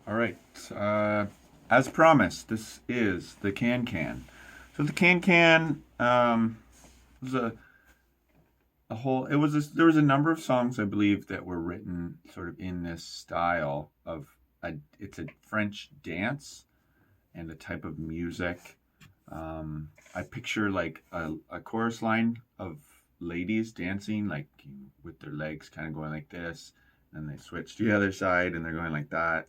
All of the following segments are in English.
All right. As promised, this is the Can Can. So the Can Can was a whole. There was a number of songs I believe that were written sort of in this style of it's a French dance and a type of music. I picture like a chorus line of ladies dancing like with their legs kind of going like this, and they switch to the other side and they're going like that,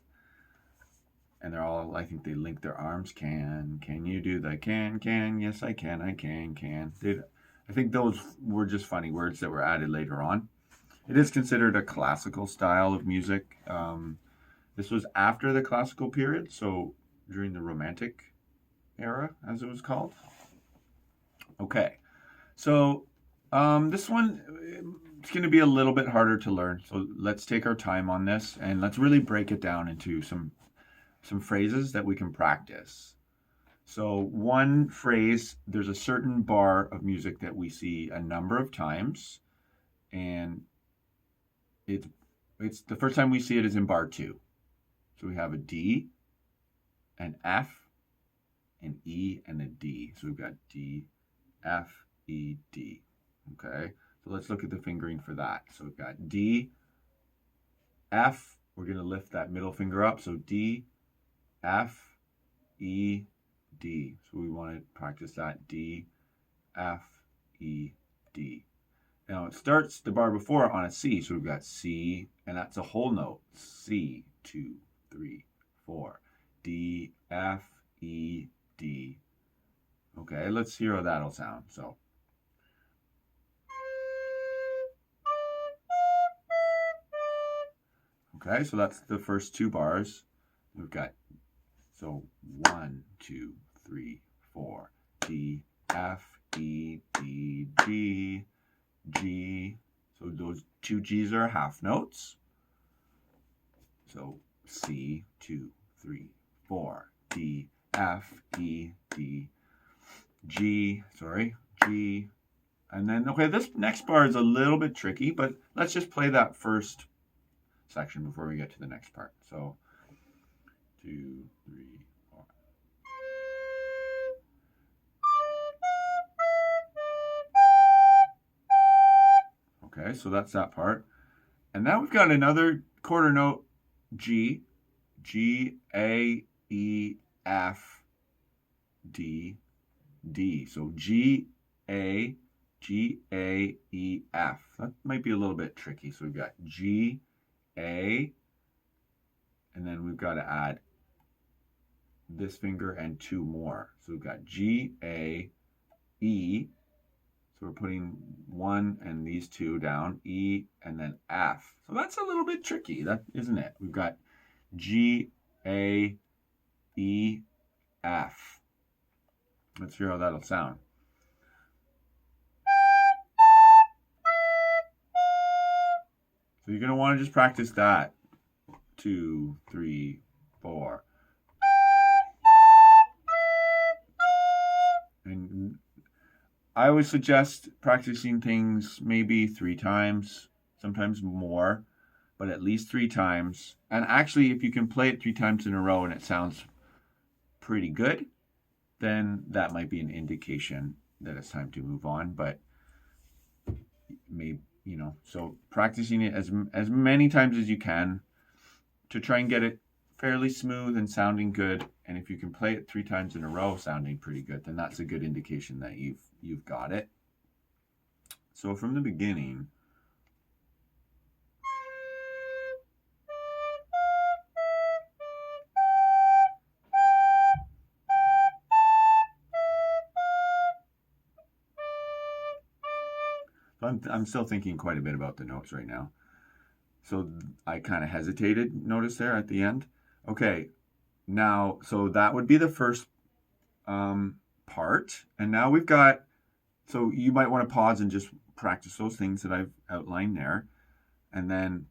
and they're all, I think they link their arms. Can you do the can? Yes, I can. I can. I think those were just funny words that were added later on. It is considered a classical style of music. This was after the classical period, so during the Romantic era, as it was called. Okay, so this one it's going to be a little bit harder to learn. So let's take our time on this and let's really break it down into some phrases that we can practice. So one phrase, there's a certain bar of music that we see a number of times, and it's it's the first time we see it is in bar two. So we have a D, an F, an E, and a D. So we've got D, F, E, D. Okay. So let's look at the fingering for that. So we've got D, F. We're going to lift that middle finger up. So D, F, E, D. So we want to practice that D, F, E, D. Now it starts the bar before on a C. So we've got C, and that's a whole note. C, 2, 3, 4. D, F, E, D. Okay, let's hear how that'll sound. So, okay, so that's the first two bars. We've got, so 1, 2, 3, 4. D, F, E, D, G, G. So those two G's are half notes. So C, 2, 3, 4. D, F, E, D, G, G. And then, okay, this next bar is a little bit tricky, but let's just play that first section before we get to the next part. So 2, 3, 4. Okay, so that's that part. And now we've got another quarter note G, G, A, E, F, D, D. So G, A, G, A, E, F. That might be a little bit tricky. So we've got G, A, and then we've got to add this finger and two more. So we've got G, A, E. So we're putting one and these two down, E, and then F. So that's a little bit tricky, that isn't it? We've got G, A, E, F. Let's hear how that'll sound. So you're going to want to just practice that. 2, 3, 4. And I always suggest practicing things maybe 3 times, sometimes more, but at least 3 times. And actually, if you can play it 3 times in a row and it sounds pretty good, then that might be an indication that it's time to move on. But maybe, so practicing it as many times as you can to try and get it fairly smooth and sounding good. And if you can play it 3 times in a row sounding pretty good, then that's a good indication that you've got it. So from the beginning, I'm still thinking quite a bit about the notes right now. So I kind of hesitated, notice there at the end. Okay, now, so that would be the first part. And now we've got, so you might want to pause and just practice those things that I've outlined there. And then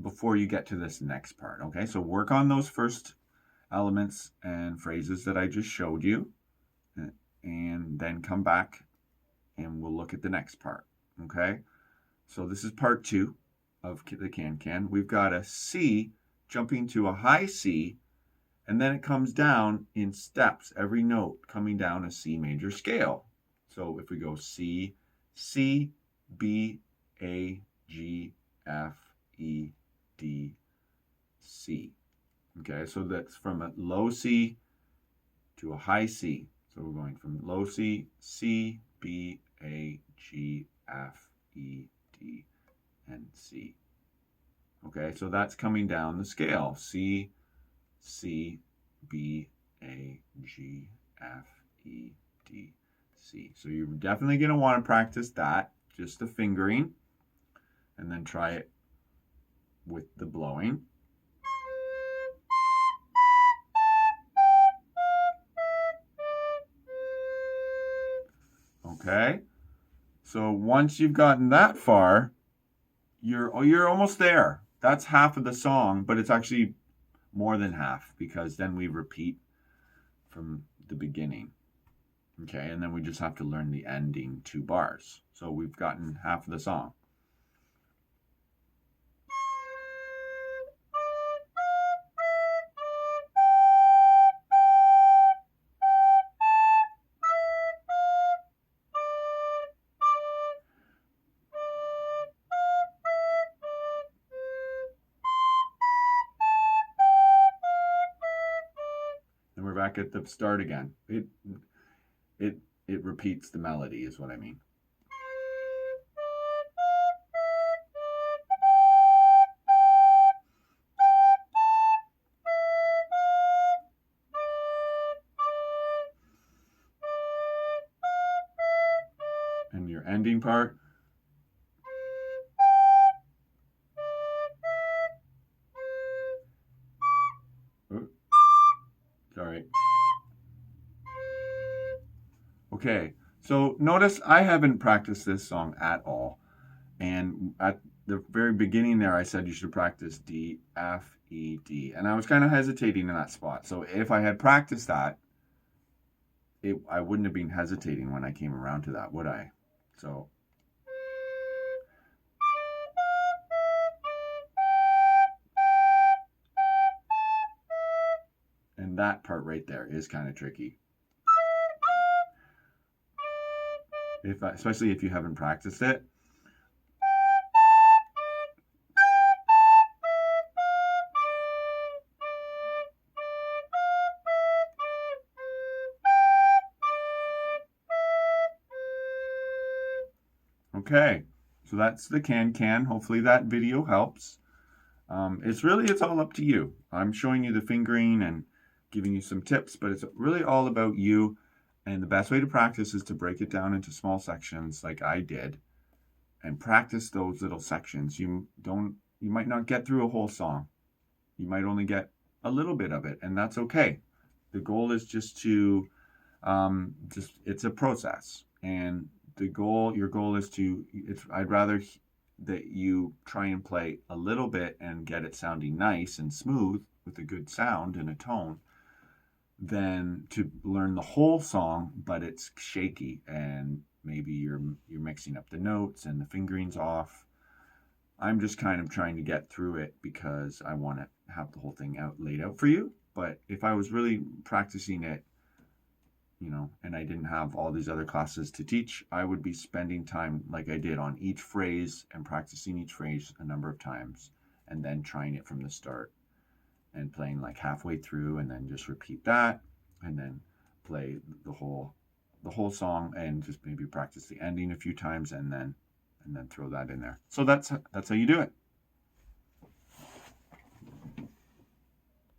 before you get to this next part, okay? So work on those first elements and phrases that I just showed you. And then come back and we'll look at the next part, okay? So this is part 2 of the can. We've got a C jumping to a high C, and then it comes down in steps, every note coming down a C major scale. So if we go C, C, B, A, G, F, E, D, C. Okay, so that's from a low C to a high C. So we're going from low C, C, B, A, G, F, E, D, and C. Okay, so that's coming down the scale. C, C, B, A, G, F, E, D, C. So you're definitely going to want to practice that, just the fingering, and then try it with the blowing. Okay, so once you've gotten that far, you're almost there. That's half of the song, but it's actually more than half because then we repeat from the beginning. Okay, and then we just have to learn the ending 2 bars. So we've gotten half of the song. And we're back at the start again. It repeats the melody is what I mean. And your ending part. Oh, sorry. Okay, so notice I haven't practiced this song at all. And at the very beginning there, I said you should practice D, F, E, D. And I was kind of hesitating in that spot. So if I had practiced that, I wouldn't have been hesitating when I came around to that, would I? So. And that part right there is kind of tricky. Especially if you haven't practiced it. Okay, so that's the can. Hopefully that video helps. It's all up to you. I'm showing you the fingering and giving you some tips, but it's really all about you. And the best way to practice is to break it down into small sections like I did and practice those little sections. You might not get through a whole song. You might only get a little bit of it, and that's okay. The goal is just to it's a process, and your goal is I'd rather that you try and play a little bit and get it sounding nice and smooth with a good sound and a tone than to learn the whole song but it's shaky and maybe you're mixing up the notes and the fingering's off. I'm just kind of trying to get through it because I want to have the whole thing laid out for you. But if I was really practicing it, and I didn't have all these other classes to teach, I would be spending time like I did on each phrase and practicing each phrase a number of times and then trying it from the start and playing like halfway through and then just repeat that and then play the whole song and just maybe practice the ending a few times and then throw that in there. So that's how you do it.